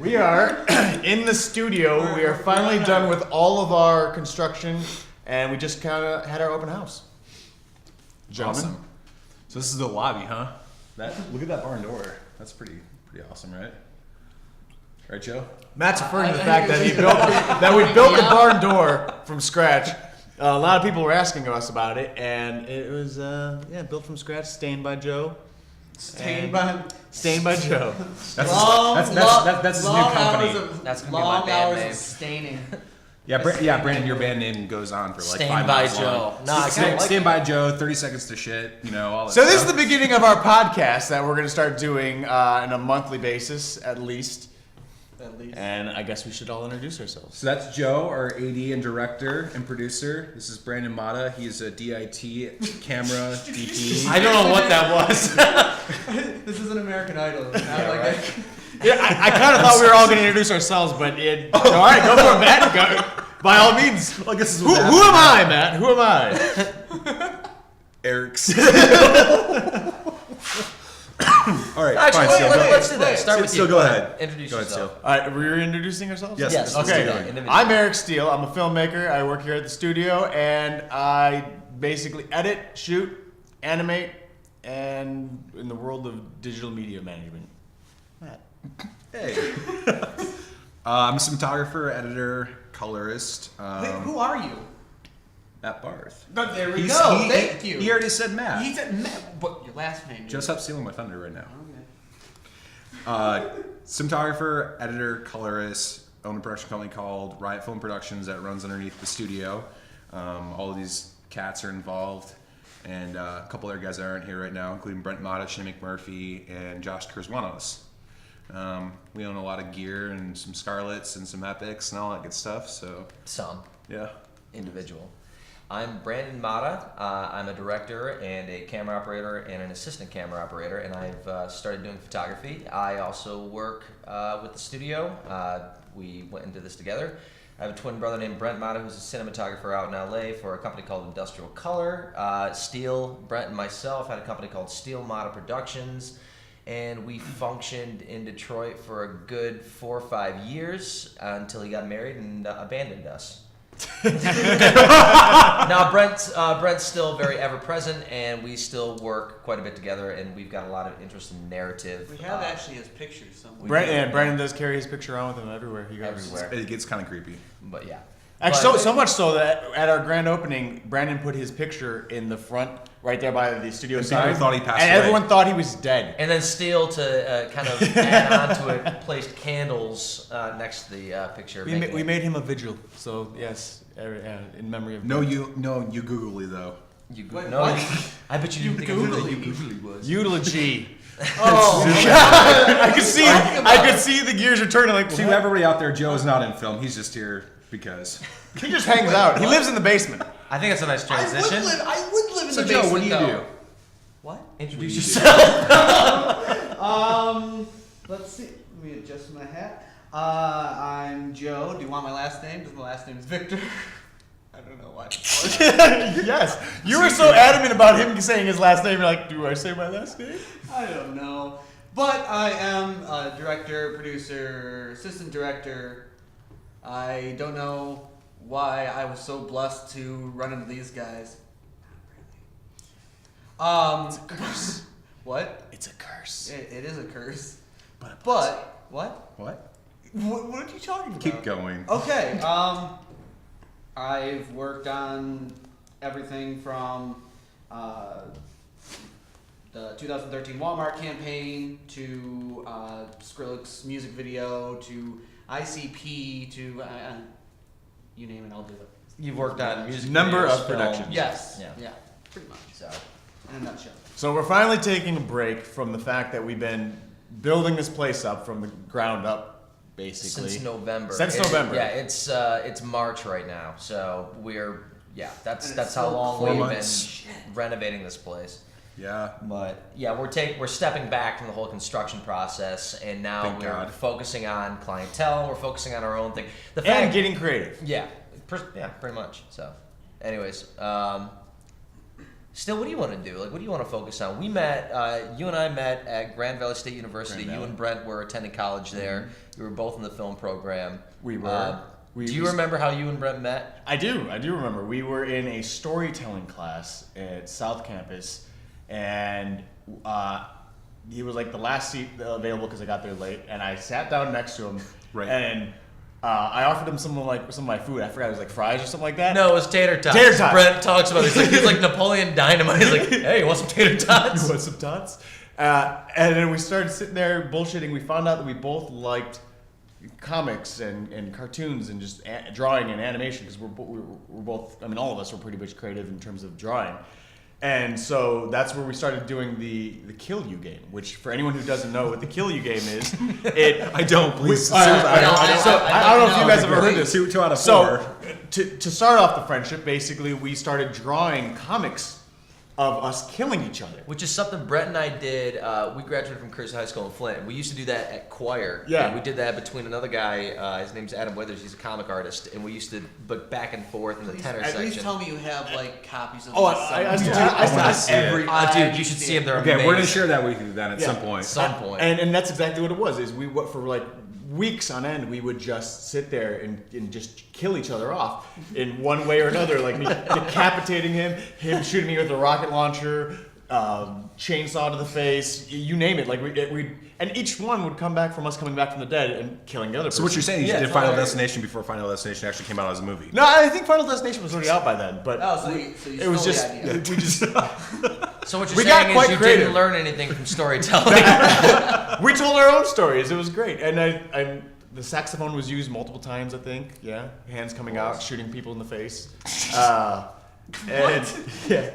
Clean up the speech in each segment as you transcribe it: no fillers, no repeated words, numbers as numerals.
We are in the studio. We are finally done with all of our construction, and we just kind of had our open house. Gentlemen. Awesome. So this is the lobby, huh? Look at that barn door. That's pretty awesome, right? Right, Joe? Matt's referring to the fact that we built the barn door from scratch. A lot of people were asking us about it, and it was built from scratch, stained by Joe. Stained by Joe. That's his new company. That's gonna be my band name. Staining. Brandon, your band name goes on for like Stained 5 by minutes Joe. long. No, I kinda like Stand by Joe, 30 seconds to shit, all that So stuff. this is the beginning of our podcast that we're going to start doing on a monthly basis, at least. And I guess we should all introduce ourselves. So that's Joe, our AD and director and producer. This is Brandon Mata. He's a DIT camera DP. I don't know what that was. This is an American Idol. Yeah, I kind of thought we were all going to introduce ourselves, but all right, go for it, Matt. Go, by all means. Well, I guess this is Who am I, Matt? Who am I? Eric's. All right, Actually, fine, Seal. let's do that. Start with you. Still go ahead. Introduce Go ahead, yourself. Seal. All right, we're introducing ourselves? Yes. Yes. Okay, let's do that. I'm Eric Steele. I'm a filmmaker. I work here at the studio, and I basically edit, shoot, animate, and in the world of digital media management. Matt. Hey. I'm a cinematographer, editor, colorist. Who are you? At Barth. But there we go. Thank you. He already said Matt. He said Matt. What your last name? Just stop stealing my thunder right now. Okay. Cinematographer, editor, colorist, own a production company called Riot Film Productions that runs underneath the studio. All of these cats are involved, and a couple other guys that aren't here right now, including Brent Mata, Shane McMurphy, and Josh Kurzwanos. We own a lot of gear and some Scarlets and some Epics and all that good stuff. So Some yeah. individual. I'm Brandon Mata. I'm a director and a camera operator and an assistant camera operator, and I've started doing photography. I also work with the studio. We went into this together. I have a twin brother named Brent Mata, who's a cinematographer out in LA for a company called Industrial Color. Steele, Brent, and myself had a company called Steele Mata Productions, and we functioned in Detroit for a good 4 or 5 years until he got married and abandoned us. Now Brent's still very ever present, and we still work quite a bit together, and we've got a lot of interest in narrative. We have actually his pictures somewhere. Brandon does carry his picture around with him everywhere he goes. Everywhere. It gets kind of creepy. But yeah. Actually, so much so that at our grand opening, Brandon put his picture in the front, right there by the studio And sign. people thought he passed and away. everyone thought he was dead. And then Steele, to kind of add on to it, placed candles next to the picture. We made him a vigil, so yes, in memory of. You googly though. Wait, No, what? I bet you didn't think I knew what Googly. googly was. Eulogy. Oh, I could see the gears are turning. Like To everybody out there, Joe is not in film. He's just here because. he just hangs out. He lives in the basement. I think that's a nice I transition. would live in So the Joe, basement. what do you though. do? What? Introduce What do you yourself. Let's see. Let me adjust my hat. I'm Joe. Do you want my last name? Because my last name is Victor. I don't know why. Yes, you were so adamant about him saying his last name. You're like, do I say my last name? I don't know. But I am a director, producer, assistant director. I don't know why I was so blessed to run into these guys. It's a curse. What? It's a curse. It is a curse. But What? What? What are you talking about? Keep going. Okay. I've worked on everything from the 2013 Walmart campaign to Skrillex music video to ICP to you name it, I'll do it. You've worked on music Number videos, of film. productions. Yes. Yeah. Pretty much. So In a nutshell. So we're finally taking a break from the fact that we've been building this place up from the ground up, basically. since November. Since November. Yeah, it's March right now, so that's And that's it's how still long 4 we've months. been renovating this place. Yeah. But yeah, we're stepping back from the whole construction process, and now Thank we're God. focusing on clientele. We're focusing on our own thing. The And fact, getting creative. yeah, pretty much. So, anyways, Still, what do you want to do? Like, what do you want to focus on? We met, you and I met at Grand Valley State University. Grand You Valley. and Brent were attending college there. You were both in the film program. We were. Do you remember how you and Brent met? I do remember. We were in a storytelling class at South Campus, and he was like the last seat available because I got there late, and I sat down next to him, Right. and I offered him some of my food. I forgot it was like fries or something like that. No, it was tater tots. Tater tots. Brent talks about it. He's like Napoleon Dynamite. He's like, hey, you want some tater tots? You want some tots? And then we started sitting there bullshitting. We found out that we both liked comics and cartoons and just drawing and animation because we're both, I mean, all of us were pretty much creative in terms of drawing. And so that's where we started doing the Kill You game, which for anyone who doesn't know what the Kill You game is, I don't, please. I don't know if you guys have ever heard Please. this. 2 out of 4. So to start off the friendship, basically we started drawing comics of us killing each other. Which is something Brett and I did. We graduated from Cursor High School in Flint. We used to do that at choir. Yeah. And we did that between another guy. His name's Adam Withers. He's a comic artist, and we used to book back and forth in the tenor At section. least tell me you have like copies of. Oh, these I somewhere. still I wanna have see it. every. Dude, you should see them. They're Okay, amazing. we're gonna share that with you then at Yeah. some point. Some point. And that's exactly what it was. Is we for like weeks on end we would just sit there and just kill each other off in one way or another, like me decapitating him shooting me with a rocket launcher, chainsaw to the face, you name it. Like we and each one would come back from us coming back from the dead and killing the other person. So what you're saying is Yeah, you did it's Final hilarious. Destination before Final Destination actually came out as a movie. No, I think Final Destination was already out by then, but Oh, so you it was stole just the idea. we just So what you're We got saying quite is you creative. didn't learn anything from storytelling. we told our own stories. It was great, and I the saxophone was used multiple times. I think, yeah, hands coming out, shooting people in the face. And yeah,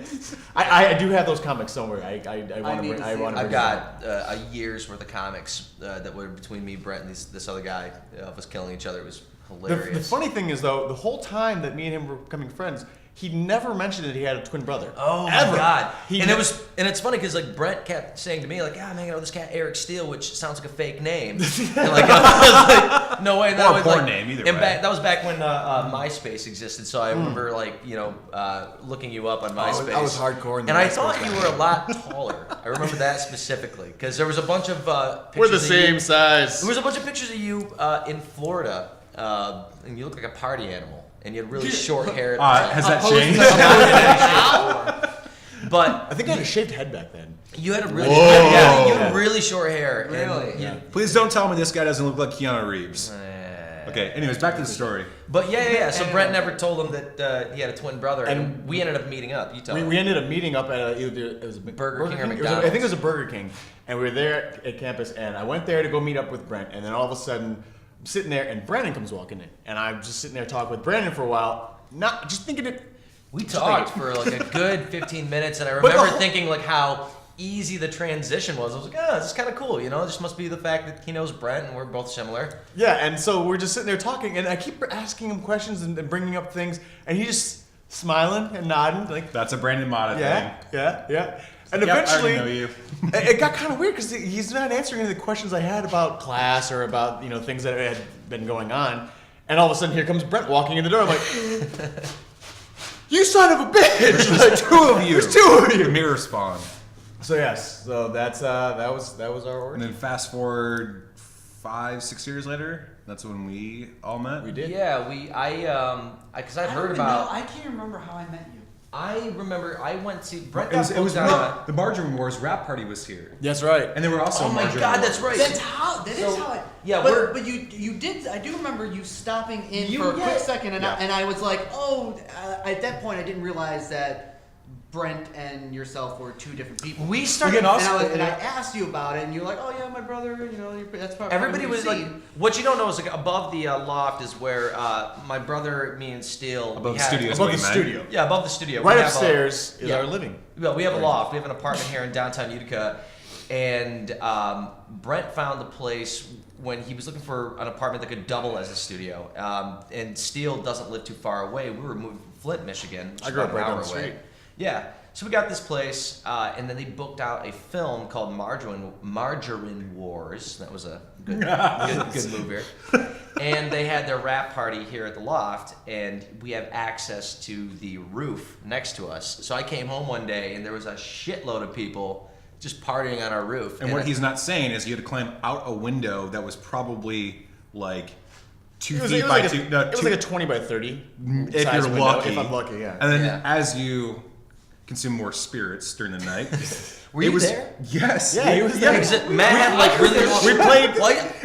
I do have those comics somewhere. I want need to to I see want them. to. I've got a year's worth of comics that were between me, Brent, and this other guy of us killing each other. It was hilarious. The funny thing is though, the whole time that me and him were becoming friends, he never mentioned that he had a twin brother. Oh ever. my god! He and ne- it's funny because like Brent kept saying to me like, "Yeah, I'm hanging out with this cat Eric Steele, which sounds like a fake name." And like, I was like, "No way!" And that Or a was porn like, name, either and way. that was back when MySpace existed. So I remember like looking you up on MySpace. I was hardcore in the and I MySpace thought you back were a lot taller. I remember that specifically because there was a bunch of pictures We're the of same you. size. There was a bunch of pictures of you in Florida, and you look like a party animal, and you had really short hair. Has that changed? But I think I had a shaved head back then. you had a really Whoa. yeah, you had really short hair. and Really? you- Please don't tell me this guy doesn't look like Keanu Reeves. eh. Okay, anyways, back to the story. But yeah. So Anyway. Brent never told him that he had a twin brother, and And we ended up meeting up. You tell We me. ended up meeting up at either it was a Burger King or It was McDonald's. I think it was a Burger King, and we were there at campus. And I went there to go meet up with Brent, and then all of a sudden, I'm sitting there, and Brandon comes walking in, and I'm just sitting there talking with Brandon for a while, not just thinking it. We just talked thinking- for like a good 15 minutes, and I the remember whole- thinking like how easy the transition was. I was like, oh, this is kind of cool, you know. This must be the fact that he knows Brent, and we're both similar. Yeah, and so we're just sitting there talking, and I keep asking him questions and bringing up things, and he just smiling and nodding, like, That's a Brandon Mata yeah, yeah. And thing. Yep, I eventually, already know you. it got kind of weird because he's not answering any of the questions I had about class or about things that had been going on, and all of a sudden here comes Brent walking in the door. I'm like, "You son of a bitch!" Like, Two of you. There's two of you. Mirror spawn. So yes, so that was our And origin. then fast forward 5-6 years later, that's when we all met. We did. Yeah, because I'd I heard don't about. know. I can't remember how I met you. I remember I went to Brent. It was, got it was booked when on the Margarine Wars rap party was here. That's right. And there were also Oh my Margarine God, Wars. that's right. That's how. That is So, how I. yeah, we're- but you did. I do remember you stopping in You- for a yeah. quick second, and Yeah. I was like, oh. At that point, I didn't realize that Brent and yourself were two different people. We started. and I asked you about it, and you're like, oh yeah, my brother. That's probably Everybody what was you've like, seen. what you don't know is like above the loft is where my brother, me, and Steele. Above we the had- studio is Above what the you meant. studio. Yeah, above the studio. Right We have upstairs is yeah. our living. Well, we have a loft. We have an apartment here in downtown Utica, and Brent found the place when he was looking for an apartment that could double as a studio. And Steele doesn't live too far away. We were moving from Flint, Michigan. which I is grew up about an right hour down the away. street. Yeah. So we got this place, and then they booked out a film called Margarine Wars. That was a good move here. And they had their rap party here at the loft, and we have access to the roof next to us. So I came home one day, and there was a shitload of people just partying on our roof. And what he's not saying is you had to climb out a window that was probably like 2 feet by like 2. it was like a 20 by 30. If size you're window, lucky. If I'm lucky, yeah. And then Yeah. as you consume more spirits during the night, Were you was, there? Yes. Yeah, he was there. Because Matt had like really. We played.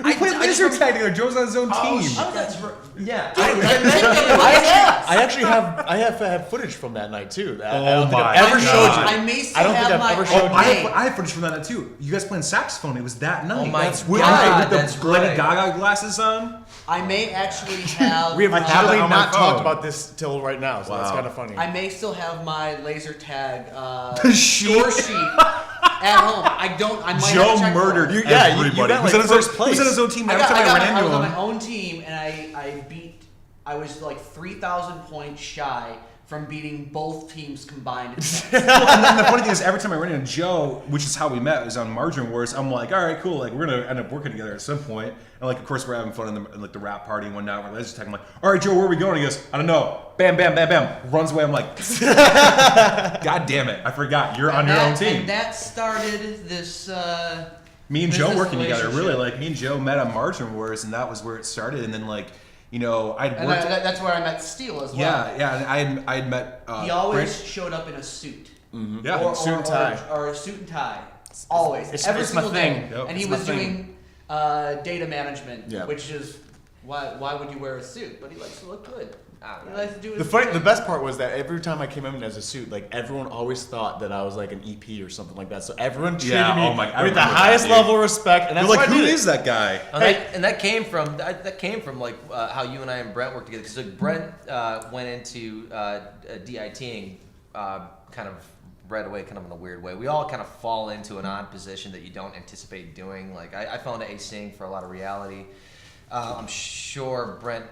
We played laser tag together. Joe's on his own team. Oh, that's right. Yeah. I actually have footage from that night too. I don't think I've ever showed you. I may still I don't think have I've ever my showed own you. I have footage from that night too. You guys playing saxophone. It was that night. Oh my With God, the that's Lady right. Gaga glasses on. I may actually have. We have I have literally it on my not talked phone. about this till right now, so that's Wow. kind of funny. I may still have my laser tag Sheet. score sheet at home. I don't. I might have Joe to check murdered for it. Yeah, you everybody. got, He was like, on his own- first place. He was on his own team. I Every time I ran was into on him. my own team, and I beat. I was like 3,000 points shy from beating both teams combined. In tennis. Well, and then the funny thing is, every time I ran into Joe, which is how we met, was on Margarine Wars. I'm like, all right, cool. Like, we're gonna end up working together at some point. And like, of course, we're having fun in like the rap party and whatnot. We're laser tag. I'm like, all right, Joe, where are we going? He goes, I don't know. Bam, bam, bam, bam. Runs away. I'm like, God damn it, I forgot. You're on your own team. And that started this. Me and this Joe working together, really. relationship. Like, me and Joe met on Margarine Wars, and that was where it started. And then like, you know, I'd And worked. that's where I met Steele as well. Yeah. And I had met. He always showed up in a suit. Yeah. Or, Suit and tie. Or a suit and tie. Always. it's- Every it's my single thing. day. Yep. And he It's my was thing. doing data management, Yeah. which is why would you wear a suit? But he likes to look good. He likes to do his The thing. best part was that every time I came in as a suit, like everyone always thought that I was like an EP or something like that. So everyone treated Yeah, me oh my- I with the remember that, highest dude. level of respect, and that's You're like, why I who did is it. that guy? And that came from like how you and I and Brent worked together. Because like Brent went into DITing kind of right away, kind of in a weird way. We all kind of fall into an odd position that you don't anticipate doing. Like I fell into ACing for a lot of reality. I'm sure Brent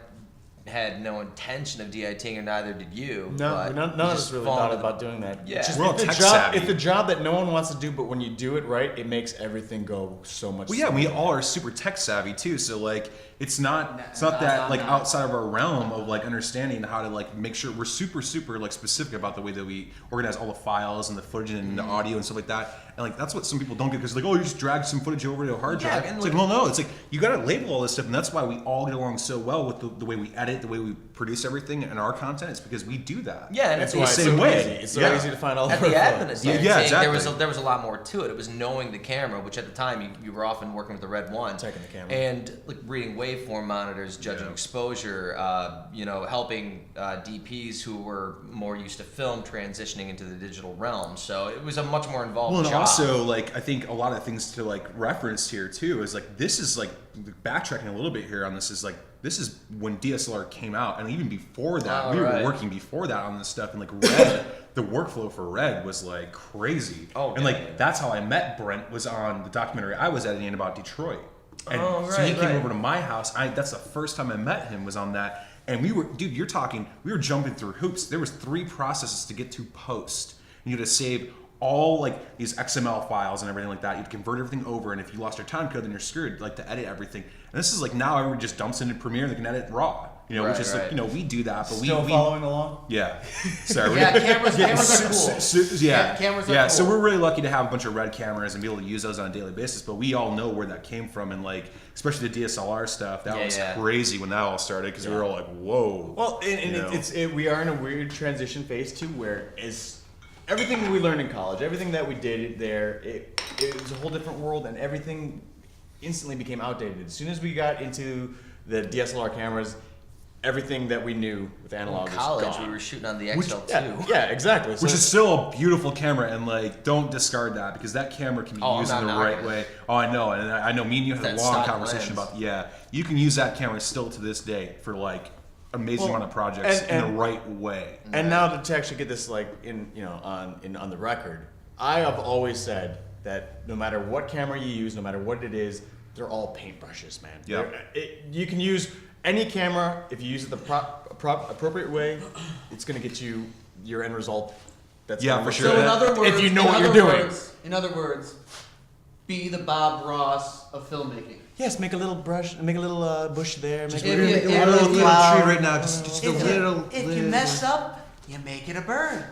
had no intention of DITing, or neither did you. No, but none you of just us really fall thought into- about doing that. Yeah. It's just, We're all it's, the tech job, savvy. it's the job that no one wants to do, but when you do it right, it makes everything go so much. Well, yeah, smoother. we all are super tech savvy too. So like, it's not No, that I'm like not. outside of our realm of like understanding how to like make sure we're super like specific about the way that we organize all the files and the footage and the audio and stuff like that. And like that's what some people don't get, because like, oh, you just drag some footage over to a hard Yeah, drive. and It's like, well, no, it's like you got to label all this stuff, and that's why we all get along so well with the way we edit, the way we produce everything and our content. It's because we do that. Yeah, and That's it's why the it's same so way. easy. It's so Yeah. easy to find all at the the admin of workflows. DITing, Yeah, exactly. there was a lot more to it. It was knowing the camera, which at the time you were often working with the Red One, Checking the camera. and like reading waveform monitors, judging Yeah. exposure, helping DPs who were more used to film transitioning into the digital realm. So it was a much more involved Well, and job. also like I think a lot of things to like reference here too is like, this is like backtracking a little bit here on this, is like, this is when DSLR came out, and even before that, Oh, we right. were working before that on this stuff, and like Red, the workflow for Red was like crazy. Oh, and yeah, like yeah. that's how I met Brent, was on the documentary I was editing about Detroit. And Oh, so he right, came right. over to my house. That's the first time I met him, was on that. And we were, dude, you're talking, we were jumping through hoops. There was 3 processes to get to post. And you had to save all like these XML files and everything like that. You'd convert everything over, and if you lost your time code, then you're screwed. Like to edit everything. And this is like, now everyone just dumps into Premiere and they can edit raw. You know, which Right, is like, right. you know, we do that, but Still we following along? yeah. Sorry. Yeah, cameras are cool. Yeah, Cameras are yeah. cool. So we're really lucky to have a bunch of Red cameras and be able to use those on a daily basis. But we all know where that came from, and like, especially the DSLR stuff. That Yeah, was yeah. crazy when that all started, because we were all like, "Whoa!" Well, and You know? we are in a weird transition phase too, where is everything that we learned in college, everything that we did there, it was a whole different world, and everything instantly became outdated. As soon as we got into the DSLR cameras, everything that we knew with analog in college, was gone. we were shooting on the Which- XL2. Yeah, exactly. Which is still a beautiful camera, and like, don't discard that, because that camera can be Oh, I'm used in not the right knocking it. way. Oh, I know, and I know. Me and you had a That long stock conversation lens. about. Yeah, you can use that camera still to this day for like amazing Well, amount of projects in and- the right way. And now to actually get this like on the record, I have always said that no matter what camera you use, no matter what it is, they're all paintbrushes, man. Yeah. You can use any camera if you use it the appropriate way. It's gonna get you your end result That's Yeah, gonna for look sure. So good. in other words, if you know in what you're other doing. words- in other words, be the Bob Ross of filmmaking. Yes, make a little brush, make a little bush there. Make If a you- little, if- little if you- flower. tree right now, just a little. If you mess up, you make it a burn.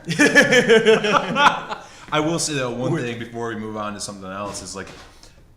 I will say though, one thing before we move on to something else is like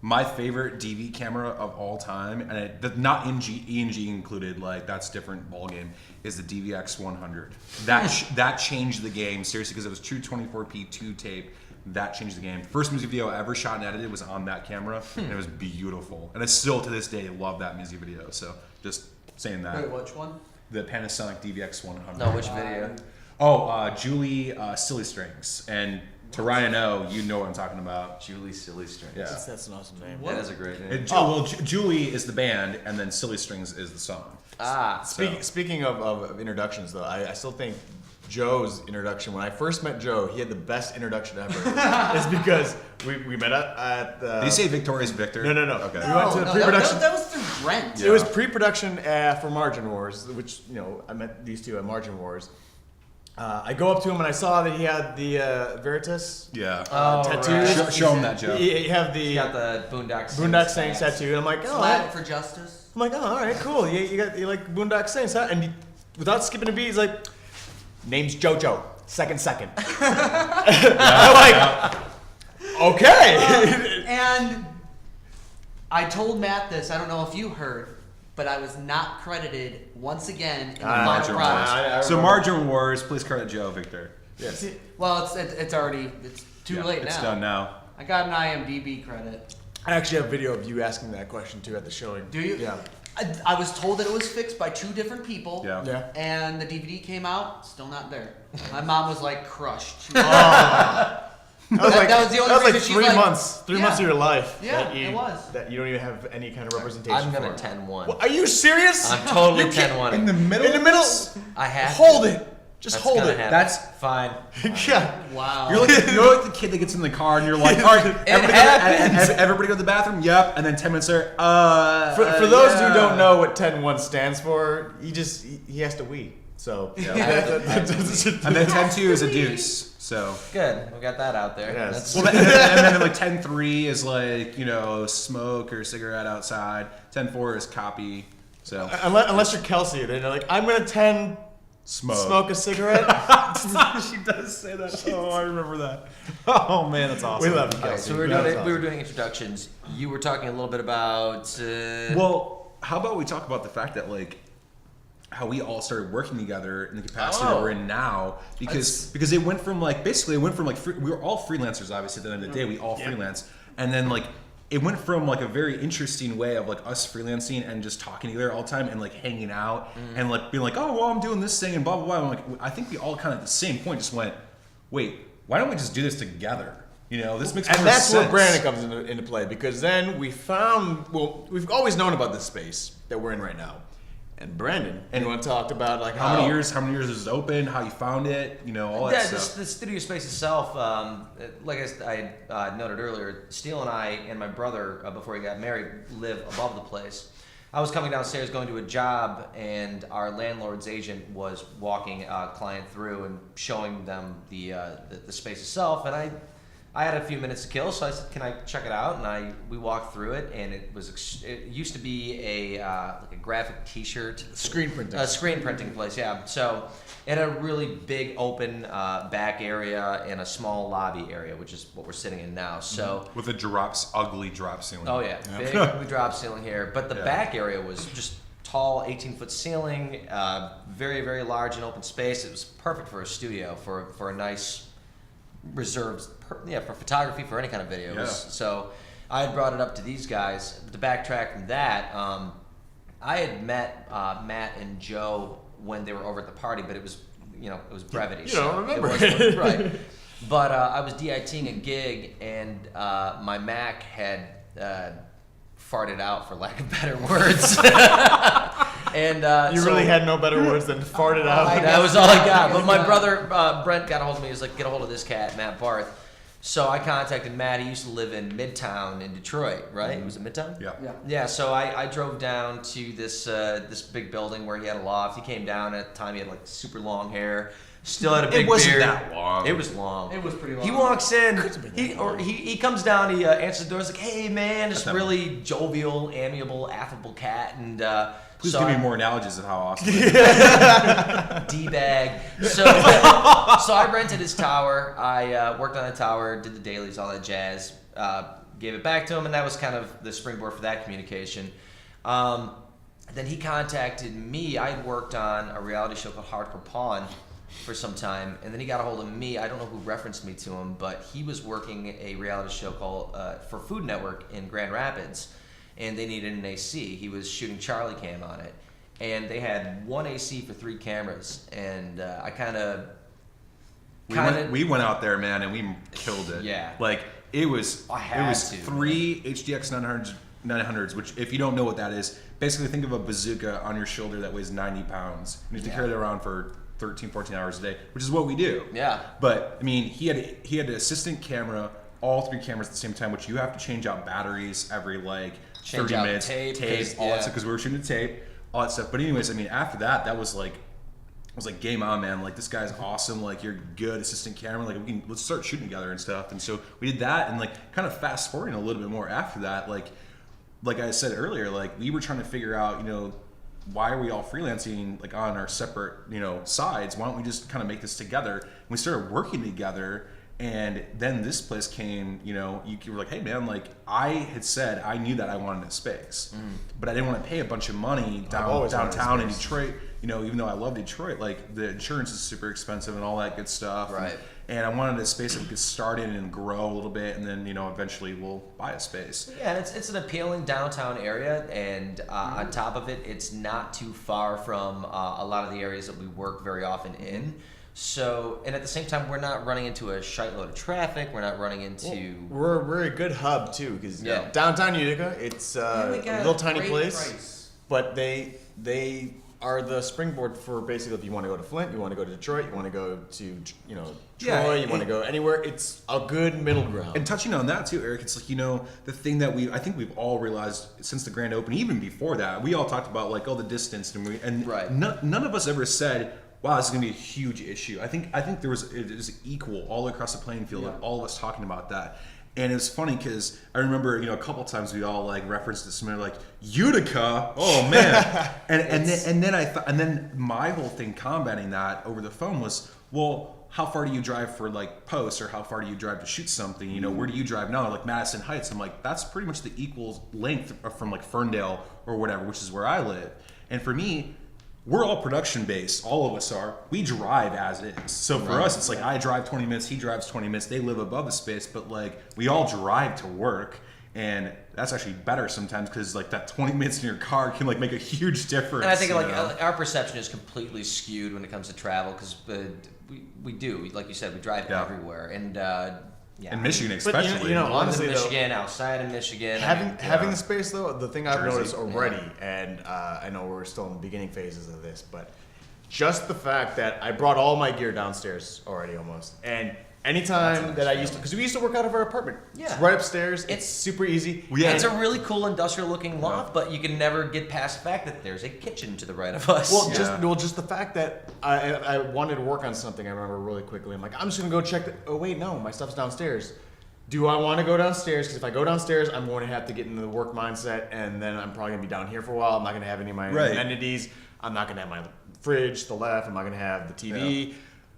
my favorite DV camera of all time, and not ENG included, like that's different ballgame, is the DVX 100. That changed the game seriously because it was true 24p 2 tape. That changed the game. First music video I ever shot and edited was on that camera, and it was beautiful. And I still to this day love that music video. So just saying that. Wait, which one? The Panasonic DVX 100. No, which video? Oh, Julie Silly Strings. And to Ryan O, you know what I'm talking about. Julie Silly Strings. Yeah. That's an awesome name. What? That is a great name. Well, Julie is the band, and then Silly Strings is the song. Ah, Speaking of introductions, though, I still think Joe's introduction, when I first met Joe, he had the best introduction ever. It's because we met at Did you say Victoria's Victor? No. Okay. We went to the no, pre-production. that was through Brent. It was pre-production for Margin Wars, which, you know, I met these two at Margin Wars. I go up to him and I saw that he had the Veritas Yeah. tattoos. right. Show him that, Joe. You have the you got the Boondock Saints. Boondock Saints hats. tattoo, and I'm like, oh, Flat for justice. I'm like, oh, all right, cool. You like Boondock Saints, huh? And without skipping a beat, he's like, name's JoJo. Second. I'm like, okay. And I told Matt this. I don't know if you heard, but I was not credited once again in the final Margin product. I Wars. So remember. Margin Wars, please credit Joe Victor. Yes. Well, it's already too Yeah, late it's now. done now. I got an IMDb credit. I actually have video of you asking that question too at the showing. Do you? Yeah. I was told that it was fixed by 2 different people. Yeah. Yeah. And the DVD came out, still not there. My mom was like crushed. She was That was like, that was the only that was like reason she's 3 like- months. 3 months of your life. Yeah, that you, it was. That you don't even have any kind of representation I'm gonna for. 10-1. What, are you serious? I'm totally You can't- 10-1. In the middle. In the middle. I have Hold to. it. Just That's hold gonna it. happen. That's- fine. Yeah. wow. You're like the kid that gets in the car and you're like, all right, everybody go to the bathroom. Yep. And then 10 minutes later, For those yeah. who don't know what 10-1 stands for, he has to wee. So And then 10-2 is a deuce. So. Good. We got that out there. Yes. That's- Well, and then like 10-3 is like, you know, smoke or cigarette outside. 10-4 is copy. So unless you're Kelsey, then you're like, I'm gonna smoke a cigarette. she does say that. Oh, I remember that. Oh man, that's awesome. We love you, All right, Kelsey. so we were That's doing awesome. we were doing introductions. You were talking a little bit about. Well, how about we talk about the fact that like how we all started working together in the capacity that we're in now, because it went from like basically it went from like we were all freelancers obviously at the end of the day, we all freelance, and then like it went from like a very interesting way of like us freelancing and just talking together all the time and like hanging out and like being like, oh well, I'm doing this thing and blah blah blah. I'm like, I think we all kind of at the same point just went, wait, why don't we just do this together? You know, this makes more And that's sense. where Brandon comes into play, because then we found, well, we've always known about this space that we're in right now. And Brandon, and you want to talk about like How many years is it open? How you found it? You know, all that Yeah, stuff. the studio space itself, like I noted earlier, Steele and I and my brother, before he got married, live above the place. I was coming downstairs going to a job, and our landlord's agent was walking a client through and showing them the space itself, and I had a few minutes to kill, so I said, "Can I check it out?" And we walked through it, and it used to be a like a graphic T-shirt screen printing. a screen printing place, yeah. So it had a really big open back area and a small lobby area, which is what we're sitting in now. So, With a ugly drop ceiling. oh yeah, big drop ceiling here. But the Yeah. back area was just tall, 18-foot ceiling, very, very large and open space. It was perfect for a studio, for a nice reserved, for photography, for any kind of videos. Yeah. So I had brought it up to these guys. To backtrack from that, I had met Matt and Joe when they were over at the party, but it was brevity. You don't remember. It was, right. But I was DITing a gig, and my Mac had farted out, for lack of better words. And You really had no better words than farted out. that was all I got. But my brother Brent got a hold of me. He was like, "Get a hold of this cat, Matt Barth." So I contacted Matt. He used to live in Midtown in Detroit, right? Was it Midtown? Yeah. Yeah. Yeah, so I drove down to this big building where he had a loft. He came down at the time. He had like super long hair, Still had a big It wasn't beard. that long. It was long. It was pretty long. He walks in. He comes down. He answers the door. He's like, "Hey man, this That's really jovial, amiable, affable cat." And Please so give me I- more analogies of how awesome. D-bag. So I rented his tower. I worked on the tower, did the dailies, all that jazz. Gave it back to him, and that was kind of the springboard for that communication. Then he contacted me. I had worked on a reality show called Hardcore Pawn for some time, and then he got a hold of me. I don't know who referenced me to him, but he was working a reality show called for Food Network in Grand Rapids, and they needed an AC. He was shooting Charlie Cam on it, and they had one AC for 3 cameras, and I We went out there, man, and we killed it. Yeah. Like it was. I had it was to, 3 HDX 900s, which if you don't know what that is, basically think of a bazooka on your shoulder that weighs 90 pounds. You have to carry that around for 13, 14 hours a day, which is what we do. Yeah. But I mean, he had an assistant camera, all 3 cameras at the same time, which you have to change out batteries every like Change 30 out minutes, tape, all that yeah. stuff because we were shooting tape, all that stuff. But anyways, I mean, after that was like. I was like, game on, man. Like, this guy's awesome. Like, you're good assistant camera. Like, let's start shooting together and stuff. And so we did that, and like, kind of fast forwarding a little bit more after that. Like I said earlier, like we were trying to figure out, why are we all freelancing like on our separate, sides? Why don't we just kind of make this together? And we started working together. And then this place came, you were like, hey man, like I had said I knew that I wanted a space, but I didn't want to pay a bunch of money always wanted a downtown in space. Detroit. Even though I love Detroit, like the insurance is super expensive and all that good stuff. Right. And I wanted a space that we could start in and grow a little bit, and then eventually we'll buy a space. Yeah, and it's an appealing downtown area, and on top of it, it's not too far from a lot of the areas that we work very often in. So, and at the same time, we're not running into a shite load of traffic. We're not running into. We're a good hub too, because Yeah. downtown Utica, it's a they got little a tiny Great place, price. but they are the springboard for basically if you want to go to Flint, you want to go to Detroit, you want to go to Troy, Yeah, you want to go anywhere. It's a good middle ground. And touching on that too, Eric, it's like the thing that I think we've all realized since the grand opening, even before that, we all talked about like the distance, and Right. none of us ever said, wow, this is gonna be a huge issue. I think it was equal all across the playing field, of all of us talking about that. And it was funny because I remember, a couple times we all like referenced this, and we were like, Utica, oh man, and then my whole thing combating that over the phone was, well, how far do you drive for like posts, or how far do you drive to shoot something? Where do you drive now? Like Madison Heights. I'm like, that's pretty much the equal length from like Ferndale or whatever, which is where I live. And for me, we're all production based. All of us are. We drive as is. So for us, it's like I drive 20 minutes, he drives 20 minutes. They live above the space, but like we all drive to work, and that's actually better sometimes because like that 20 minutes in your car can like make a huge difference. And I think you like know? our perception is completely skewed when it comes to travel because we do, like you said, we drive Yeah. everywhere, and yeah. in Michigan But especially. honestly, in though, Michigan, outside of Michigan, having the space though, the thing I've Jersey. noticed already, and I know we're still in the beginning phases of this, but just the fact that I brought all my gear downstairs already almost, and anytime that I used to, because we used to work out of our apartment, Yeah. it's right upstairs, it's It's- super easy. Yeah. It's a really cool industrial looking loft, but you can never get past the fact that there's a kitchen to the right of us. Well, Yeah. just the fact that I wanted to work on something. I remember really quickly. I'm like, I'm just gonna go check. Oh wait, no, my stuff's downstairs. Do I want to go downstairs? Because if I go downstairs, I'm going to have to get into the work mindset, and then I'm probably gonna be down here for a while. I'm not gonna have any of my Right. amenities. I'm not gonna have my fridge to the left. I'm not gonna have the TV.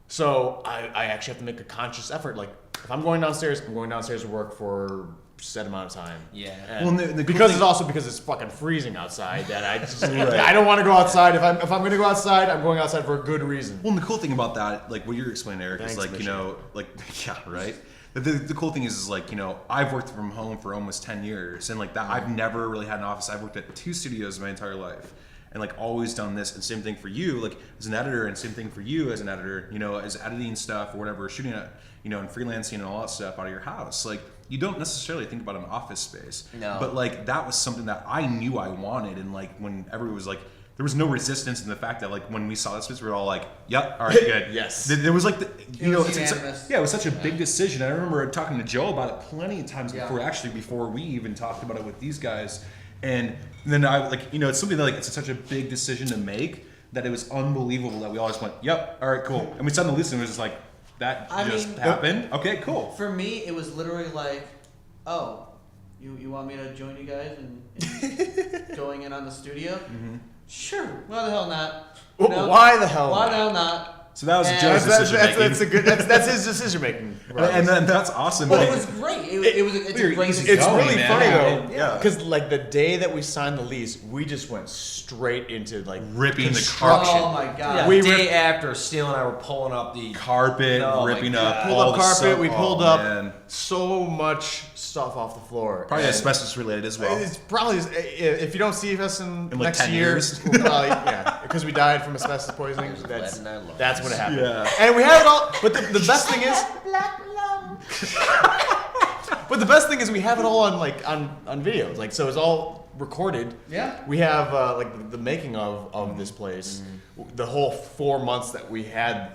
So I actually have to make a conscious effort. Like if I'm going downstairs, I'm going downstairs to work for a set amount of time. Yeah. And Well, and the cool because thing- it's also because it's fucking freezing outside that I just I don't want to go outside. If I'm going to go outside, I'm going outside for a good reason. Well, and the cool thing about that, like what you're explaining, Eric, Thanks, is like, Michigan. like, yeah, right? The cool thing is like, I've worked from home for almost 10 years, and like that, I've never really had an office. I've worked at 2 studios my entire life, and like always done this. And same thing for you, like as an editor, and same thing for you as an editor, as editing stuff or whatever, shooting at, and freelancing and all that stuff out of your house. Like you don't necessarily think about an office space, No. but like that was something that I knew I wanted, and like when everyone was like, there was no resistance in the fact that like when we saw this space, we were all like, "Yep, all right, good." Yes. There was like was it's unanimous. yeah, it was such a big decision. I remember talking to Joe about it plenty of times Yeah. before we even talked about it with these guys, and then I like it's something that like it's such a big decision to make that it was unbelievable that we all just went, "Yep, all right, cool," and we signed the lease, and it was just like that happened. Okay, cool. For me, it was literally like, oh, you want me to join you guys in going in on the studio? Mm-hmm. Sure. Why the hell not? Why the hell Why not? the hell not? So that was And- Joe's decision making. That's a good. That's his decision making. And then that's awesome. Well, but it was great. It's we were a great. easy It's going, really man. funny Yeah. though, Yeah. because like the day that we signed the lease, we just went straight into like Ripping the construction. Oh my god. Yeah, We day ripped- after, Steele and I were pulling up the Carpet, Oh my ripping God. up, Pulled all up the carpet. stuff. We Oh, pulled up man. so much stuff off the floor. Probably And asbestos related as well. It's probably if you don't see us in like next 10 year, years. we'll probably, yeah, because we died from asbestos poisoning. There's That's lead in our lungs. that's what happened. Yeah. And we have it all. But the best thing is, but the best thing is we have it all on like on videos. Like so, it's all recorded. Yeah. We have like the making of this place, the whole 4 months that we had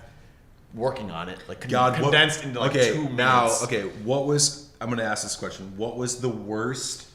working on it, like condensed into like 2 minutes. Now, what was, I'm going to ask this question. What was the worst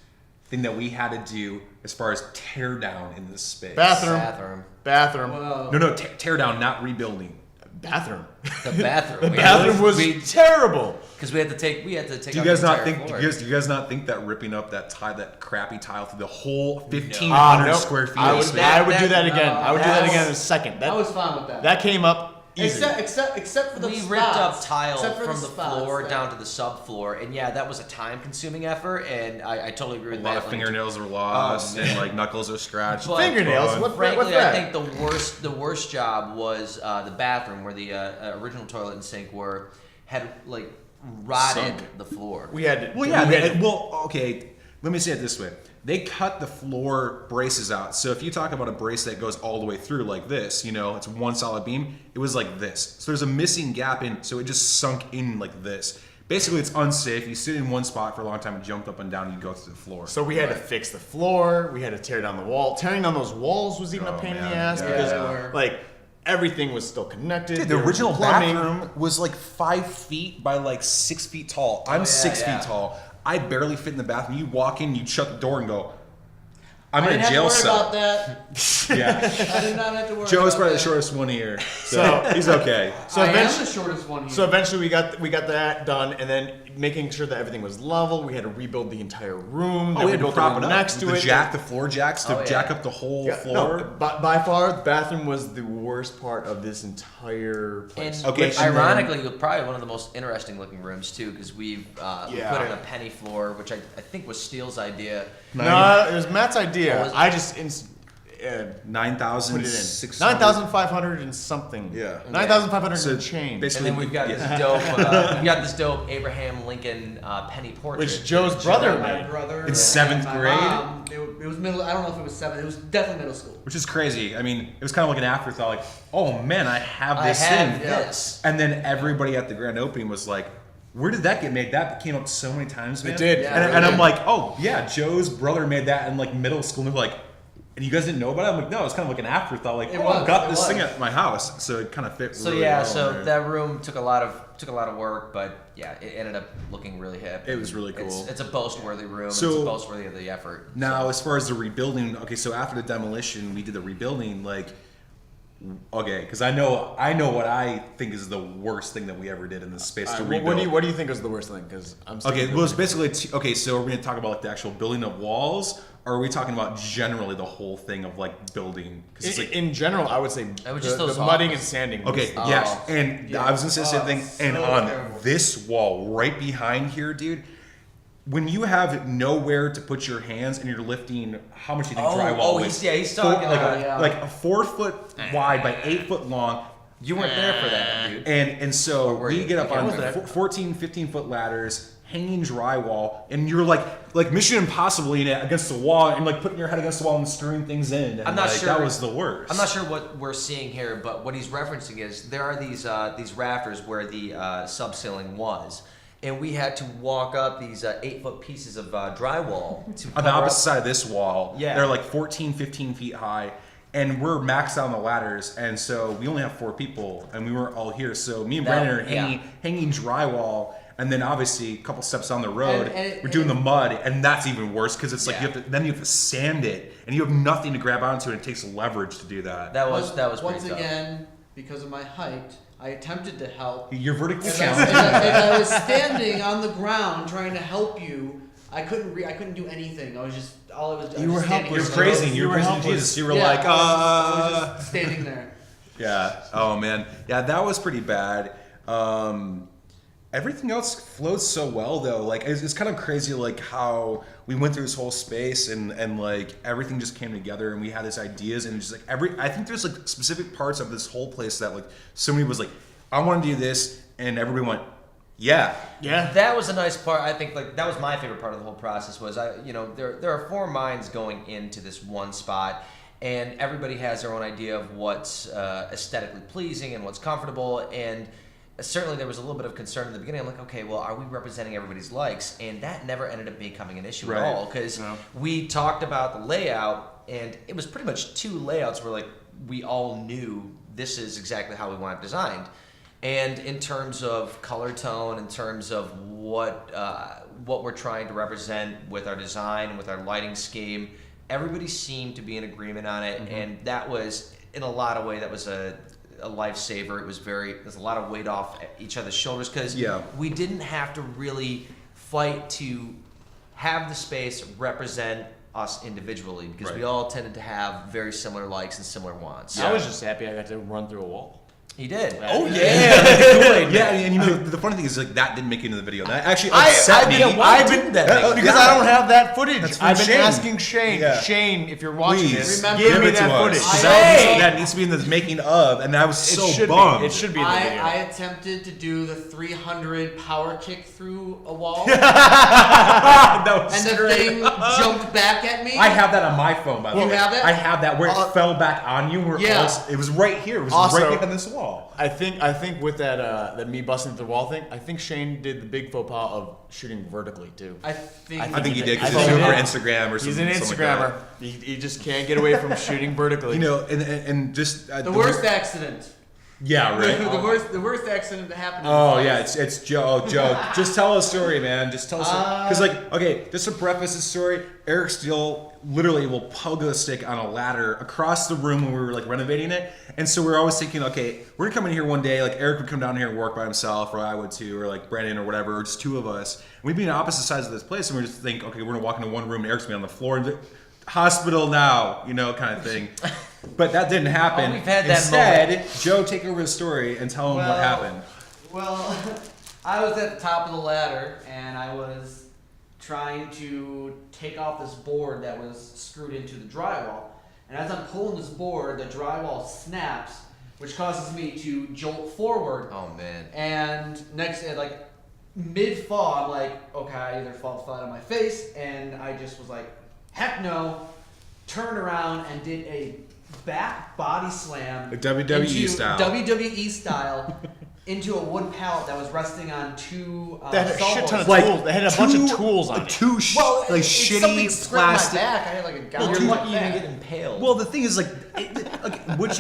thing that we had to do as far as tear down in this space? Bathroom. Whoa. No, tear down, not rebuilding. Bathroom. the bathroom. The bathroom was terrible. because we had to take Do you out guys the not entire think? floor. Do you guys not think that ripping up that crappy tile through the whole 1,500 Nope. square feet? I of would, space? I would do that again. I would do that that's- again in a second. I was fine with that. That came up easy. Except for the We spots. ripped up tile Except for from the spots floor that- down to the subfloor, and yeah, that was a time-consuming effort, and I totally agree A with lot Matt. of Like, fingernails were lost, and like knuckles are scratched. But- Fingernails. Fun. What's Frankly, that? I think the worst job was the bathroom where the original toilet and sink had like rotted Sunk. the floor. We had. Well, yeah. we had- Okay. Let me say it this way: they cut the floor braces out. So if you talk about a brace that goes all the way through like this, it's one solid beam. It was like this. So there's a missing gap in. So it just sunk in like this. Basically, it's unsafe. You sit in one spot for a long time and jumped up and down. And you go through the floor. So we had to fix the floor. We had to tear down the wall. Tearing down those walls was even a Oh, pain in the man. ass Yeah. because Yeah. like everything was still connected. Dude, There the was original plumbing. bathroom was like 5 feet by like 6 feet tall. I'm yeah, 6 yeah. feet tall. I barely fit in the bathroom. You walk in, you shut the door, and go. I'm I in didn't a have jail to worry cell. about that. Yeah. I did not have to worry Joe is about probably the that. shortest one here, So- so he's okay. So I am eventually, the shortest one here. so eventually we got that done, and then making sure that everything was level. We had to rebuild the entire room. Oh, then we had to rebuilt prop the it room up. next to the it. the floor jacks to Oh, yeah. jack up the whole Yeah, floor. no, by far, the bathroom was the worst part of this entire place. And Okay, which, and then- ironically, probably one of the most interesting looking rooms too, because we Yeah. put in a penny floor, which I think was Steele's idea. No, it was Matt's idea. What was it? I just put it in. 9,600. 9,500 and something. Yeah. 9,500 So and change. And then we've got yeah. this dope Abraham Lincoln penny portrait, Which Joe's that brother Joe made. My brother. In seventh and my grade? mom, it was middle. I don't know if it was 7th. It was definitely middle school. Which is crazy. I mean, it was kind of like an afterthought, like, oh man, I have I this have thing. this. And then everybody at the grand opening was like, where did that get made? That came up so many times, man. It did. Yeah, And, it and I'm did. like, oh yeah, Joe's brother made that in like middle school. And they're like, and you guys didn't know about it? I'm like, no, it's kind of like an afterthought. Like, It oh, was, I've got it this thing was. at my house, so it kind of fit. So really yeah, well so there. that room took a lot of work, but yeah, it ended up looking really hip. It was really cool. It's a boast-worthy room. So- it's a boast-worthy of the effort. Now, as far as the rebuilding, okay, so after the demolition, we did the rebuilding, like, okay, because I know what I think is the worst thing that we ever did in this space to rebuild. What do you think was the worst thing? Because I'm Okay, sticking well, with it's basically okay. So are we gonna talk about like the actual building of walls, or are we talking about generally the whole thing of like building? Because it's like in general, I would say I would the, just those the mudding and office. sanding. was- okay, Oh. yes, and Yeah. I was gonna say the same Oh, thing. so And on terrible. this wall, right behind here, dude, when you have nowhere to put your hands and you're lifting, how much do you think drywall is? he's talking like, about. yeah. like a 4 foot wide by 8 foot long. You weren't there for that, dude. And so Or were we you? get up Okay, I on was there. 14, 15 foot ladders, hanging drywall, and you're like Mission Impossible in it against the wall, and like putting your head against the wall and screwing things in. And I'm not like, sure- that was the worst. I'm not sure what we're seeing here, but what he's referencing is there are these rafters where the subceiling was, and we had to walk up these 8-foot pieces of drywall to On the cover up- opposite side of this wall, Yeah. they're like 14, 15 feet high, and we're maxed out on the ladders, and so we only have 4 people, and we weren't all here. So me and That- Brandon are yeah. hanging drywall, And then obviously a couple steps down the road, And- we're doing the mud, and that's even worse because it's like Yeah. you have to sand it, and you have nothing to grab onto, and it takes leverage to do that. That was Once pretty tough. again, because of my height, I attempted to help. You're vertically As challenged. I was standing on the ground trying to help you, I couldn't do anything. I was just all I was. I You was were standing helpless. You're there. praising. You You're were praising helpless. Jesus. You were Yeah, like, I was just standing there. Yeah. Oh man. Yeah, that was pretty bad. Everything else flows so well though. Like it's kind of crazy, like how we went through this whole space and like everything just came together and we had these ideas and just like I think there's like specific parts of this whole place that like somebody was like, I want to do this, and everybody went, yeah. Yeah. That was a nice part. I think like that was my favorite part of the whole process was there are 4 minds going into this one spot, and everybody has their own idea of what's aesthetically pleasing and what's comfortable. And certainly there was a little bit of concern in the beginning. I'm like, okay, well, are we representing everybody's likes? And that never ended up becoming an issue Right. at all because No. we talked about the layout, and it was pretty much 2 layouts where like we all knew this is exactly how we want it designed. And in terms of color tone, in terms of what we're trying to represent with our design and with our lighting scheme, everybody seemed to be in agreement on it, and that was in a lot of ways that was a lifesaver. It was there's a lot of weight off each other's shoulders because Yeah. we didn't have to really fight to have the space represent us individually because we Right. all tended to have very similar likes and similar wants. I was just happy I got to run through a wall. He did. Oh Yeah. yeah, yeah, and you know the funny thing is like that didn't make it into the video. That actually upset me. Because I don't have that footage. That's from I've been Shane. asking Shane. Yeah. Shane, if you're watching Please this, Remember- give me it to that us. footage. 'Cause I- that needs to be in the making of, and I was so it should bummed. be. It should be in the video. I attempted to do the 300 power kick through a wall, That was and the great. thing jumped back at me. I have that on my phone, by the You way. have it? I have that where it fell back on you. Where Yeah. it was right here. It was Also- right behind this wall. I think with that me busting through the wall thing, I think Shane did the big faux pas of shooting vertically too. I think. I think he did I because think he's he over did. Instagram or something. He's an something like Instagrammer. He just can't get away from shooting vertically. that. You know, and just the worst accident. Yeah, right. The worst accident that happened. in Oh life. yeah, it's Joe. Joe, just tell a story, man. Just tell us because, like, okay, just to preface the story, Eric Steele literally will pogo stick on a ladder across the room when we were like renovating it, and so we're always thinking, okay, we're gonna come in here one day. Like Eric would come down here and work by himself, or I would too, or like Brandon or whatever, or just 2 of us. And we'd be on opposite sides of this place, and we just think, okay, we're gonna walk into one room, and Eric's gonna be on the floor, and hospital now, you know, kind of thing. But that didn't happen. Oh, we've had that Instead, Joe, take over the story and tell him what happened. Well, I was at the top of the ladder and I was trying to take off this board that was screwed into the drywall. And as I'm pulling this board, the drywall snaps, which causes me to jolt forward. Oh man. And next, like mid fall, I'm like, okay, I either fall flat on my face, and I just was like, heck no. Turned around and did a back body slam, Like WWE into style. WWE style, into a wood pallet that was resting on 2 They had a saw shit ton of horses. tools. They had a bunch of tools on it. Well, like it's something shitty scraped my plastic. back. I had like a gouge You're in my lucky you didn't back. get impaled. Well, the thing is, like,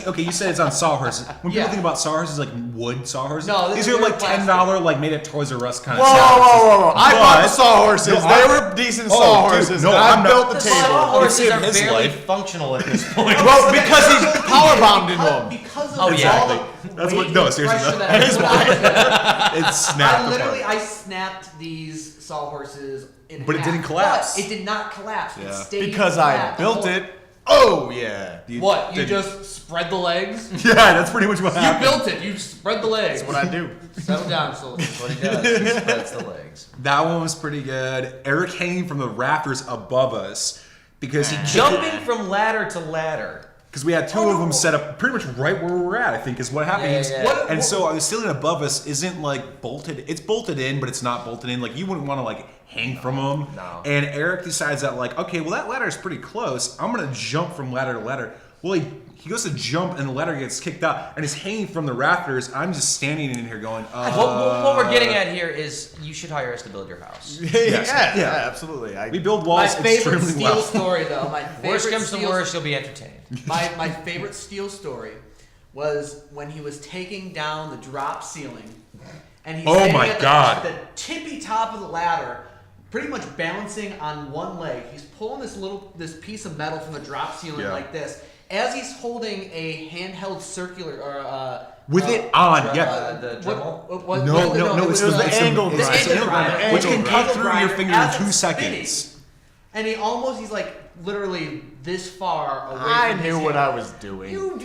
okay, you said it's on sawhorses. When people Yeah. think about sawhorses, like wood sawhorses, No, these they're are like plastic. $10, like made at Toys R Us kind Whoa, of. whoa, whoa! I bought the But- sawhorses. No, they I- were decent Oh, sawhorses. dude, no, and I I'm not- built the the table. sawhorses saved are his barely life. functional at this point. Well, because he power bombed into them. Because of Oh, all exactly. the That's what- weight no, and seriously, pressure that that I is put why. on it. It snapped I apart. snapped these sawhorses in But it half. didn't collapse. But it did not collapse. It Yeah. stayed Because I flat. built it. Oh yeah. What? You did- just spread the legs? Yeah, that's pretty much what You happened. built it. You spread the legs. That's what I do. Settle down, soldier. That's what he does. He spreads the legs. That one was pretty good. Eric hanging from the rafters above us because he Jumping from ladder to ladder. because we had 2 of them set up pretty much right where we were at, I think, is what happened. Yeah, yeah, yeah. And so the ceiling above us isn't like bolted. It's bolted in, but it's not bolted in. Like you wouldn't want to like hang from them. No. And Eric decides that like, okay, well that ladder is pretty close. I'm gonna jump from ladder to ladder. Well, he goes to jump and the ladder gets kicked out and is hanging from the rafters. I'm just standing in here going, What we're getting at here is you should hire us to build your house. Yeah, absolutely. We build My walls favorite extremely steel well. story, though. My favorite Worst comes to steel worst, you'll be entertained. My favorite steel story was when he was taking down the drop ceiling, and he's Oh standing my at God. the tippy top of the ladder, pretty much balancing on one leg. He's pulling this piece of metal from the drop ceiling Yeah. like this, as he's holding a handheld circular or With it on, yeah. The Dremel? No, it it's was the angle it's grinder. the angle grinder, Angle which can grinder. cut through your finger in As 2 it's seconds. spinning, and he's like literally this far away I from his knew what hand. I was doing.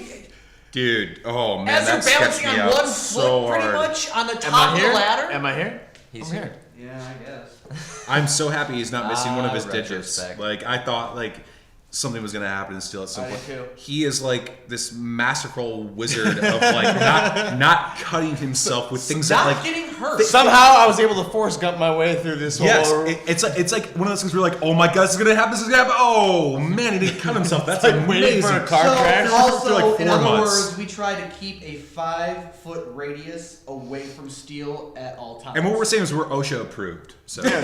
Dude, oh man, As that you're sketched balancing me on out one so foot, pretty hard. much on the Am top I of here? the ladder. Am I here? He's I'm here. Yeah, I guess. I'm so happy he's not missing one of his digits. Retrospect. Like I thought, like something was gonna happen still at some I point. did too. He is like this masterful wizard of like not cutting himself with things that Not like. getting hurt. Somehow I was able to force gump my way through this Yes, whole. it's like one of those things where you're like, oh my god, this is gonna happen. This is gonna happen. Oh man, he didn't cut himself. That's like amazing. waiting for a car So, crash. also, For like in 4 other months. words, we try to keep a 5-foot radius away from steel at all times. And what we're saying is we're OSHA approved. So Indeed.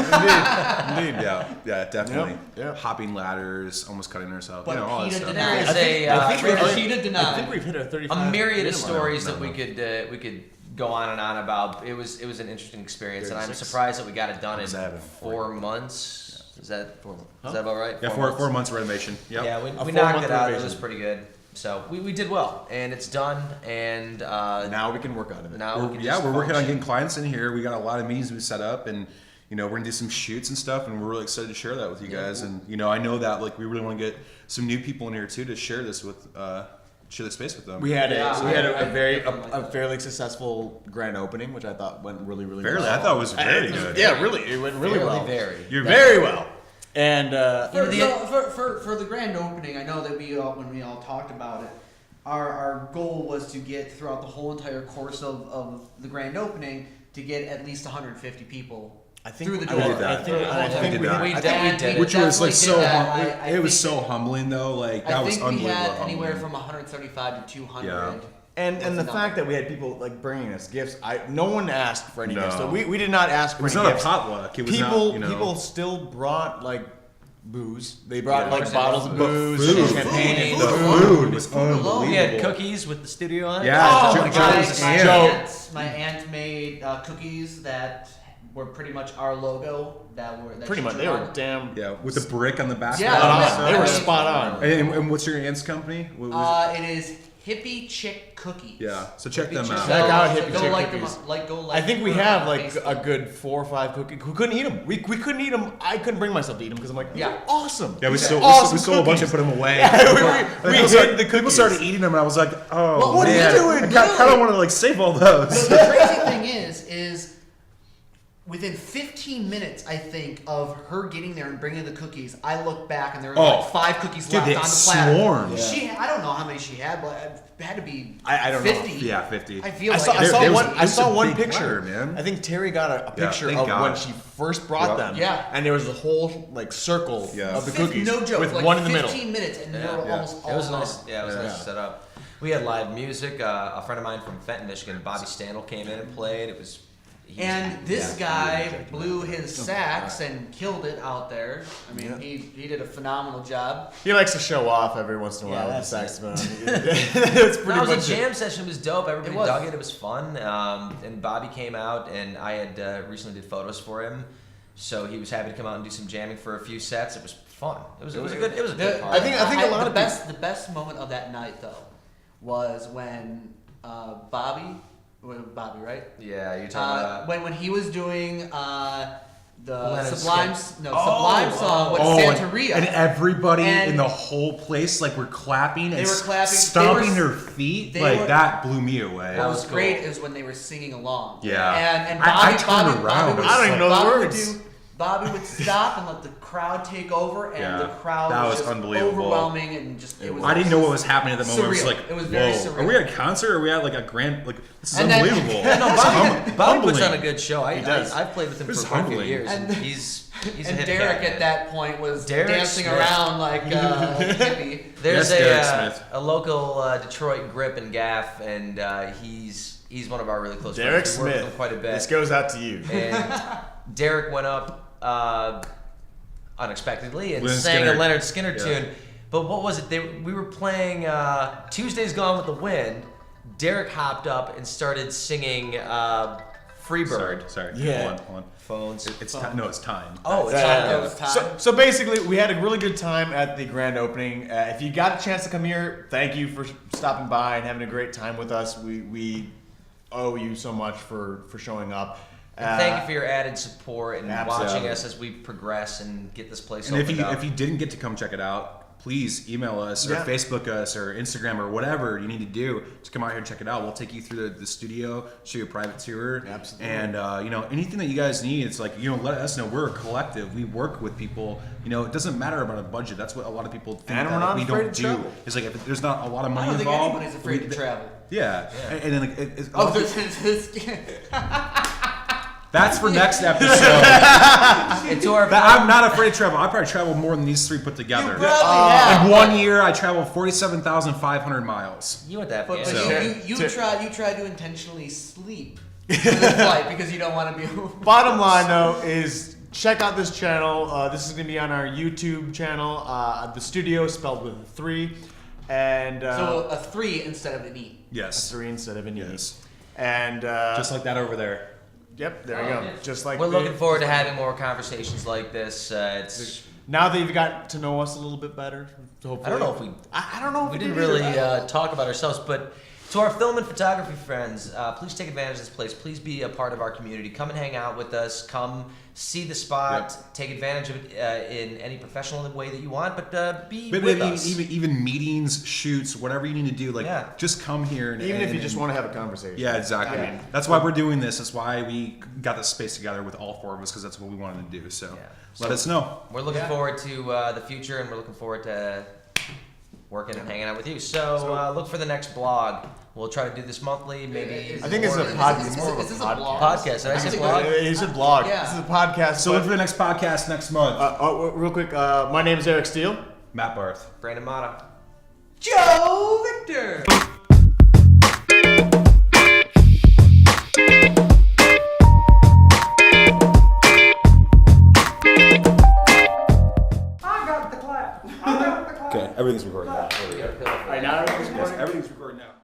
yeah, definitely. Yep. Hopping ladders, almost cutting ourselves. But You know, all that PETA stuff. denies. There is I think there's we've- PETA denied. I think we've hit a 35. a myriad of minimum. stories No, that no. we could go on and on about. It was an interesting experience, and I'm 36. surprised that we got it done in 37. 4 months. Is that about right? Yeah, 4 months of renovation. Yep. Yeah, A we 4-month knocked it out. It renovation. was pretty good. So we did well, and it's done. And Now we can work out of it. now we can Yeah, just we're working on function. getting clients in here. We got a lot of meetings we set up, and we're gonna do some shoots and stuff, and we're really excited to share that with you guys. And I know that like we really want to get some new people in here too to share this with, share the space with them. We had Yeah, a fairly successful grand opening, which I thought went really Fairly, well. I thought it was very good. Yeah, really, it went really well. Very. You're Very well. And For the grand opening, I know that when we all talked about it, our goal was to get throughout the whole entire course of the grand opening to get at least 150 people I think through the I door. did that. I think did we that. We I did. think we did. Which was like so. Definitely did that. I It was think so humbling though. Like that I was think we unbelievable. had humbling. anywhere from 175 to 200. Yeah. And Was the the number. fact that we had people like bringing us gifts, no one asked for any No. gifts. So we did not ask for It was any not a gifts. potluck. It was people not. people still brought like booze. They brought Yeah. like bottles of booze, food. and champagne, and The food. food was alone. unbelievable. We had cookies with the studio on it. Yeah, Oh, Jo- my, Joe's my, aunt. my aunt made cookies that were pretty much our logo. That Pretty she much, drew they were on. damn Yeah, with the brick on the back. Yeah, spot on. They were I mean, spot on. And what's your aunt's company? What was It is Hippie Chick Cookies. Yeah, so check them Chick- out. Check out so Hippie go Chick like Cookies. Them, go I like think we them have on like a Facebook. good 4 or 5 cookies. We couldn't eat them. We couldn't eat them. I couldn't bring myself to eat them because I'm like, Yeah. they're awesome. Yeah, we These stole, are awesome we stole a bunch and cookies. put them away. we People hid started- the People cookies. started eating them, and I was like, oh Well, what are you man, doing? I kind of want to like save all those. The crazy thing is within 15 minutes, I think, of her getting there and bringing the cookies, I look back and there were Oh. like 5 cookies Dude, left they on the platter. swarmed. I don't know how many she had, but it had to be I don't know. 50. Yeah, 50. I feel I like saw, I There- saw there was- one. I it was saw a one big picture, platter, man. I think Terry got a Yeah, picture thank of God. when she first brought Yep. them. Yeah. And there was a whole like circle Yeah. of the Fif- cookies, no joke, with like one in the middle. 15 minutes and they Yeah, were yeah. almost all It was gone. nice. Yeah, it was nice to set up. We had live music. A friend of mine from Fenton, Michigan, Bobby Standel, came in and played. It was. And this guy blew his sax and killed it out there. I mean, Yeah. he did a phenomenal job. He likes to show off every once in a Yeah, while with the that's saxophone. It's pretty That was much a it. jam session. It was dope. Everybody It was. dug it. It was fun. And Bobby came out, and I had recently did photos for him, so he was happy to come out and do some jamming for a few sets. It was fun. It was a good. It was a good The- party. I think a lot of the best moment of that night though was when Bobby, right? Yeah, you're talking about. When he was doing the Leonard Sublime Skin- Sublime song with Oh, Santeria. and everybody And in the whole place like were clapping they and were clapping. stomping They were- their feet. they Like were- that blew me away. What That was was cool. great is when they were singing along. Yeah. And I Bobby, turned Bobby, around. Bobby would, I don't even know the Bobby words. Would Bobby would stop and let the crowd take over, and Yeah. the crowd That was just unbelievable. overwhelming and just it was. I didn't know what was happening at the moment. I was Surreal. like, It was very whoa, surreal. are we at a concert? Or are we at like a grand? Like this is And then- unbelievable. No, It's Bobby puts humbling. on a good show. He does. I've played with him It was for quite a few humbling. years, and And- he's a And hip Derek cat, at that point was Derek dancing Smith. around like a hippie. There's Yes, Derek Smith. a local Detroit grip and gaff, and he's one of our really close Derek friends. We work with Smith. him quite a bit. This goes out to you. And Derek went up unexpectedly and Leonard sang Skinner. a Leonard Skinner Yeah. tune. But what was it? We were playing Tuesday's Gone with the Wind. Derek hopped up and started singing Freebird. Sorry. Yeah. Hold on. Phones. It's time. No, it's time. Oh, it's Yeah, time. yeah, It was time. So basically, we had a really good time at the grand opening. If you got a chance to come here, thank you for stopping by and having a great time with us. We owe you so much for showing up. And thank you for your added support and Absolutely. watching us as we progress and get this place And opened up. if you didn't get to come check it out, please email us or Yeah. Facebook us or Instagram or whatever you need to do to come out here and check it out. We'll take you through the studio, show you a private tour. Absolutely. And, anything that you guys need, it's like, let us know. We're a collective. We work with people. It doesn't matter about a budget. That's what a lot of people think And we're that not we afraid don't to do. travel. It's like, if there's not a lot of I money don't think involved. anybody's afraid to travel. Yeah. Yeah. And then it's Oh, that's for next episode. and to our I'm not afraid to travel. I probably travel more than these three put together. probably have. In 1 year, I traveled 47,500 miles. you went that But fast. So- you try to intentionally sleep for the flight because you don't want to be. Bottom line, though, is check out this channel. This is going to be on our YouTube channel. The studio spelled with a 3. And So a 3 instead of an E. Yes. 3 instead of an E. Yes. And Just like that over there. yep, there you go. Just like We're the- looking forward to having more conversations like this. It's Now that you've got to know us a little bit better, hopefully. I don't know if we I don't know if we we didn't did either. really I don't know. talk about ourselves, but to our film and photography friends, please take advantage of this place. Please be a part of our community. Come and hang out with us. Come see the spot. Take advantage of it in any professional way that you want, but be But with us. even meetings, shoots, whatever you need to do, Yeah. just come here. Even if you and- just want to have a conversation. Yeah, exactly. I mean, That's why we're doing this. That's why we got this space together with all 4 of us, because that's what we wanted to do. So let us know. We're looking forward to the future, and we're looking forward to working and hanging out with you. So look for the next blog. We'll try to do this monthly, maybe. I think it's more- a podcast. More of a Is this a podcast. blog? podcast. Did I say blog? He said blog. Yeah. This is a podcast. So look for the next podcast next month. real quick. My name is Eric Steele. Matt Barth. Brandon Mata. Joe Victor.